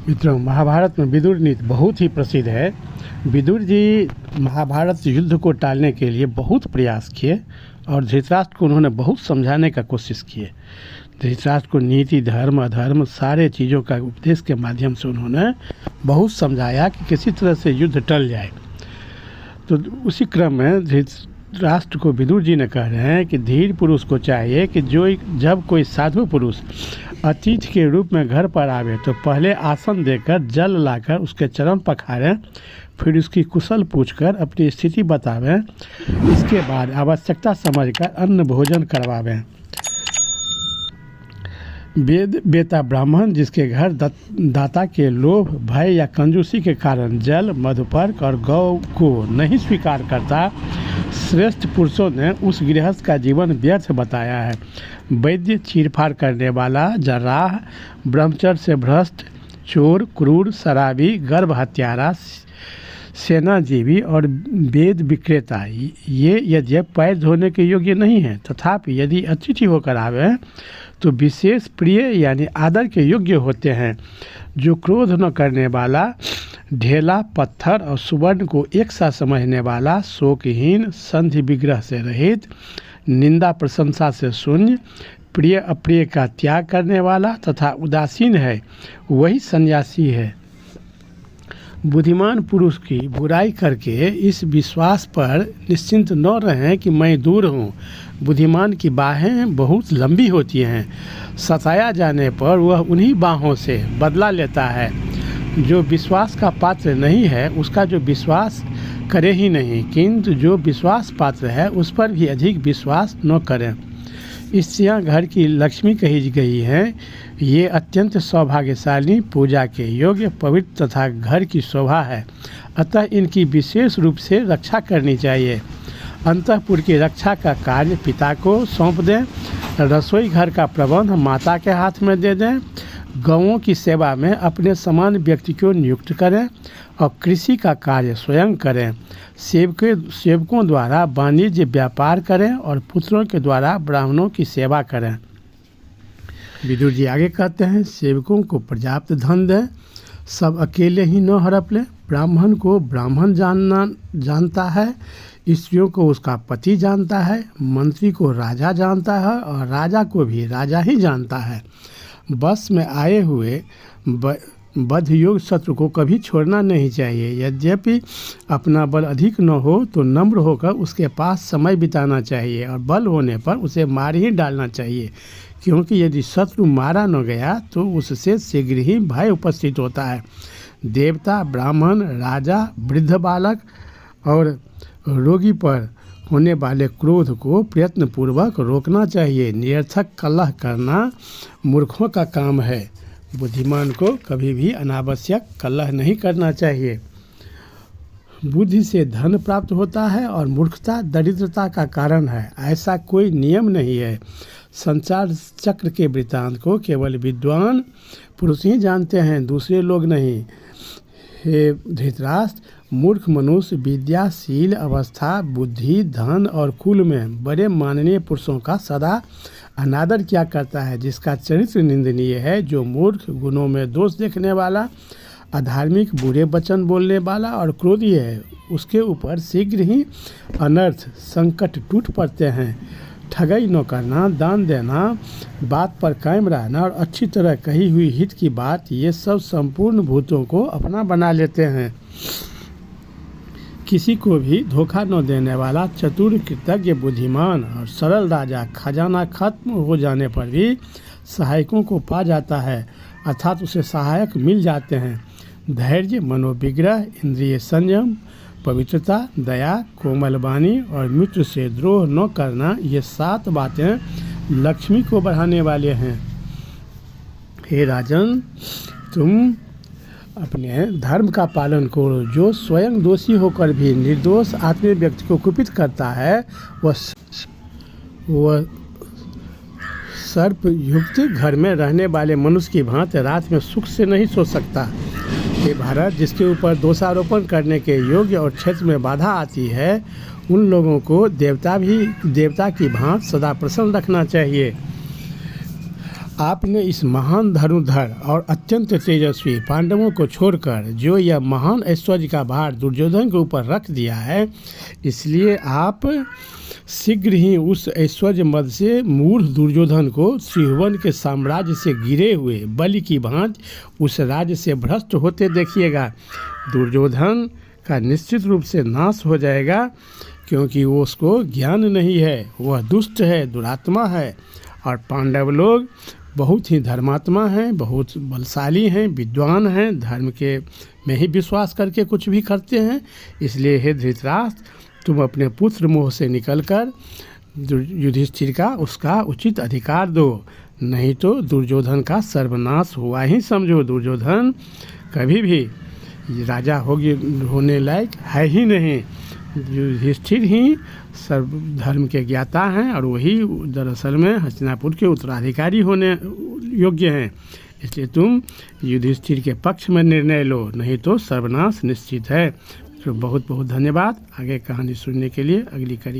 मित्रों, महाभारत में विदुर नीति बहुत ही प्रसिद्ध है। विदुर जी महाभारत युद्ध को टालने के लिए बहुत प्रयास किए और धृतराष्ट्र को उन्होंने बहुत समझाने का कोशिश किए। धृतराष्ट्र को नीति, धर्म, अधर्म सारे चीज़ों का उपदेश के माध्यम से उन्होंने बहुत समझाया कि किसी तरह से युद्ध टल जाए। तो उसी क्रम में धृतराष्ट्र को विदुर जी ने कह रहे हैं कि धीर पुरुष को चाहिए कि जब कोई साधु पुरुष अतिथि के रूप में घर पर आवे तो पहले आसन देकर जल लाकर उसके चरण पखारें, फिर उसकी कुशल पूछकर अपनी स्थिति बतावें। इसके बाद आवश्यकता समझकर अन्न भोजन करवावें। वेद बेता ब्राह्मण जिसके घर दाता के लोभ, भय या कंजूसी के कारण जल, मधुपर्क और गौ को नहीं स्वीकार करता, श्रेष्ठ पुरुषों ने उस गृहस्थ का जीवन व्यर्थ बताया है। वैद्य, चीरफाड़ करने वाला, जर्राह, ब्रह्मचर्य से भ्रष्ट, चोर, क्रूर, शराबी, गर्भ हत्यारा, सेनाजीवी और वेद विक्रेता ये यद्यपि पैर धोने के योग्य नहीं हैं, तथापि यदि अतिथि होकर आवे तो विशेष प्रिय यानी आदर के योग्य होते हैं। जो क्रोध न करने वाला, ढेला, पत्थर और सुवर्ण को एक साथ समझने वाला, शोकहीन, संधि विग्रह से रहित, निंदा प्रशंसा से शून्य, प्रिय अप्रिय का त्याग करने वाला तथा उदासीन है, वही सन्यासी है। बुद्धिमान पुरुष की बुराई करके इस विश्वास पर निश्चिंत न रहें कि मैं दूर हूँ। बुद्धिमान की बाहें बहुत लंबी होती हैं। सताया जाने पर वह उन्हीं बाहों से बदला लेता है। जो विश्वास का पात्र नहीं है उसका जो विश्वास करे ही नहीं, किंतु जो विश्वास पात्र है उस पर भी अधिक विश्वास न करें। स्त्रियाँ घर की लक्ष्मी कही गई हैं। ये अत्यंत सौभाग्यशाली, पूजा के योग्य, पवित्र तथा घर की शोभा है। अतः इनकी विशेष रूप से रक्षा करनी चाहिए। अंतःपुर की रक्षा का कार्य पिता को सौंप दें। रसोई घर का प्रबंध माता के हाथ में दे दें। गौओं की सेवा में अपने समान व्यक्ति को नियुक्त करें और कृषि का कार्य स्वयं करें। सेवकों द्वारा वाणिज्य व्यापार करें और पुत्रों के द्वारा ब्राह्मणों की सेवा करें। विदुर जी आगे कहते हैं, सेवकों को पर्याप्त धन दें, सब अकेले ही न हड़प लें। ब्राह्मण को ब्राह्मण जानता है, स्त्रियों को उसका पति जानता है, मंत्री को राजा जानता है और राजा को भी राजा ही जानता है। बस में आए हुए बद्धयोग शत्रु को कभी छोड़ना नहीं चाहिए। यद्यपि अपना बल अधिक न हो तो नम्र होकर उसके पास समय बिताना चाहिए और बल होने पर उसे मार ही डालना चाहिए, क्योंकि यदि शत्रु मारा न गया तो उससे शीघ्र ही भय उपस्थित होता है। देवता, ब्राह्मण, राजा, वृद्ध बालक और रोगी पर होने वाले क्रोध को प्रयत्नपूर्वक रोकना चाहिए। निरर्थक कलह करना मूर्खों का काम है। बुद्धिमान को कभी भी अनावश्यक कलह नहीं करना चाहिए। बुद्धि से धन प्राप्त होता है और मूर्खता दरिद्रता का कारण है, ऐसा कोई नियम नहीं है। संसार चक्र के वृत्तांत को केवल विद्वान पुरुष ही जानते हैं, दूसरे लोग नहीं। हे धृतराष्ट्र, मूर्ख मनुष्य विद्याशील अवस्था, बुद्धि, धन और कुल में बड़े माननीय पुरुषों का सदा अनादर क्या करता है, जिसका चरित्र निंदनीय है। जो मूर्ख, गुणों में दोष देखने वाला, अधार्मिक, बुरे वचन बोलने वाला और क्रोधी है, उसके ऊपर शीघ्र ही अनर्थ संकट टूट पड़ते हैं। ठगाई न करना, दान देना, बात पर कायम रहना और अच्छी तरह कही हुई हित की बात, ये सब संपूर्ण भूतों को अपना बना लेते हैं। किसी को भी धोखा न देने वाला, चतुर, कृतज्ञ, बुद्धिमान और सरल राजा खजाना खत्म हो जाने पर भी सहायकों को पा जाता है, अर्थात उसे सहायक मिल जाते हैं। धैर्य, मनोविग्रह, इंद्रिय संयम, पवित्रता, दया, कोमल वाणी और मित्र से द्रोह न करना, ये 7 बातें लक्ष्मी को बढ़ाने वाले हैं। हे राजन, तुम अपने धर्म का पालन करो। जो स्वयं दोषी होकर भी निर्दोष आत्मीय व्यक्ति को कुपित करता है, वह सर्प युक्त घर में रहने वाले मनुष्य की भांति रात में सुख से नहीं सो सकता। हे भारत, जिसके ऊपर दोषारोपण करने के योग्य और क्षेत्र में बाधा आती है, उन लोगों को देवता की भांति सदा प्रसन्न रखना चाहिए। आपने इस महान धनुर्धर और अत्यंत तेजस्वी पांडवों को छोड़कर जो यह महान ऐश्वर्य का भार दुर्योधन के ऊपर रख दिया है, इसलिए आप शीघ्र ही उस ऐश्वर्य मद से मूढ़ दुर्योधन को त्रिभुवन के साम्राज्य से गिरे हुए बलि की भांति उस राज्य से भ्रष्ट होते देखिएगा। दुर्योधन का निश्चित रूप से नाश हो जाएगा, क्योंकि वो उसको ज्ञान नहीं है, वह दुष्ट है, दुरात्मा है। और पांडव लोग बहुत ही धर्मात्मा हैं, बहुत बलशाली हैं, विद्वान हैं, धर्म के में ही विश्वास करके कुछ भी करते हैं। इसलिए हे धृतराष्ट्र, तुम अपने पुत्र मोह से निकलकर युधिष्ठिर का उसका उचित अधिकार दो, नहीं तो दुर्योधन का सर्वनाश हुआ ही समझो। दुर्योधन कभी भी राजा होने लायक है ही नहीं। युधिष्ठिर ही सर्व धर्म के ज्ञाता हैं और वही दरअसल में हस्तिनापुर के उत्तराधिकारी होने योग्य हैं। इसलिए तुम युधिष्ठिर के पक्ष में निर्णय लो, नहीं तो सर्वनाश निश्चित है। तो बहुत बहुत धन्यवाद आगे कहानी सुनने के लिए। अगली कड़ी